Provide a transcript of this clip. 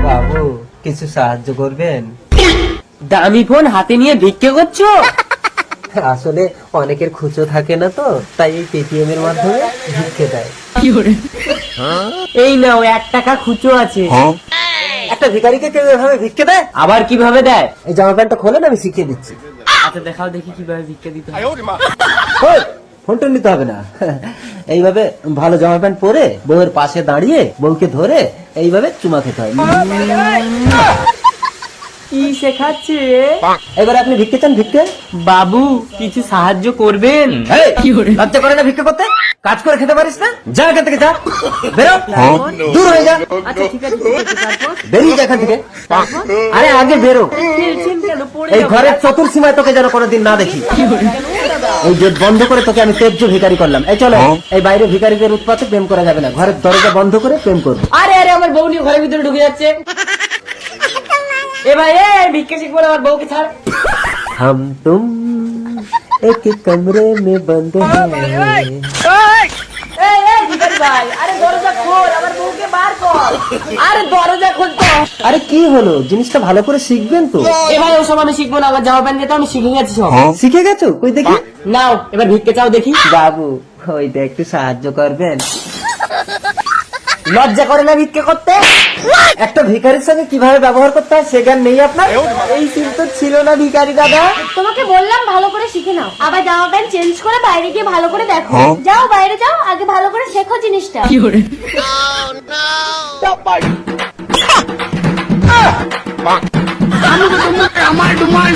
বাবু কিছু সাহায্য করবেন? দামি ফোন হাতে নিয়ে ভিক্ষে করছো? আসলে অনেকের খুচো থাকে না তো, তাই এই পেটিএম এর মাধ্যমে ভিক্ষে দেয়। এই নাও 1 টাকা খুচো আছে। একটা ভিখারিকে কেউ এভাবে ভিক্ষে দেয়? আবার কিভাবে দেয়? এই জামা প্যান্টটা খোলেন, আমি শিখিয়ে দিচ্ছি। আচ্ছা দেখাও দেখি কিভাবে ভিক্ষে দিতে হয়। ওই, ফোনটা নিতে হবে না। এইভাবে ভালো জামা প্যান্ট পরে বউয়ের পাশে দাঁড়িয়ে বউকে ধরে এইভাবে চুমা খেতে হয়। কি শেখাচ্ছে? এবার আপনি ভিক্ষে চান? ভিক্ষে? বাবু কিছু সাহায্য করবেন? এই, লজ্জা করে না ভিক্ষে করতে? কাজ করে খেতে পারিস না? যা এখান থেকে, যা, বেরো, দূর হয়ে যা। আচ্ছা ঠিক আছে ঠিক আছে, তারপর? বেরিয়ে যা এখান থেকে। আরে আগে বেরো, খেলছেন কেন? পড়ে এই যাবো। ঘরের চতুর্সীমায় তোকে যেন কোনোদিন না দেখি। এই গেট বন্ধ করে তোকে আমি তেজ্য ভিখারি করলাম। এই চলো, এই বাইরে ভিখারিদের উৎপাতে প্রেম করা যাবে না, ঘরের দরজা বন্ধ করে প্রেম করবো। আরে আরে আমার বউ নিয়ে ঘরের ভিতরে ঢুকে যাচ্ছে। এ ভাই এ ভিক্ষে শিখবো না, আমার বউকে ছাড়। हम तुम एक कमरे में बंद हैं। এই এই ভিখারি ভাই, আরে দরজা খোল, আমার বউকে বার কর। আরে দরজা খোল তো। আরে কি হলো, জিনিসটা ভালো করে শিখবেন তো। এ ভাই ওসব আমি শিখবো না, আমার জামা প্যান্ট দিয়ে তো আমি শিখে গেছি সব। শিখে গেছো? কই দেখি। নাও এবার ভিক্ষে চাও দেখি। বাবু ওইটা একটু সাহায্য করবেন? লজ্জা করে না ভিক্ষে করতে? একটা ভিখারির সঙ্গে কিভাবে ব্যবহার করতে হয় সে জ্ঞান নেই আপনার? এই সিন তো ছিল না ভিখারি দাদা। তোমাকে বললাম ভালো করে শিখে নাও, আবার জামা প্যান্ট চেঞ্জ করে বাইরে গিয়ে ভালো করে দেখো। যাও বাইরে যাও, আগে ভালো করে শেখো জিনিসটা। আমার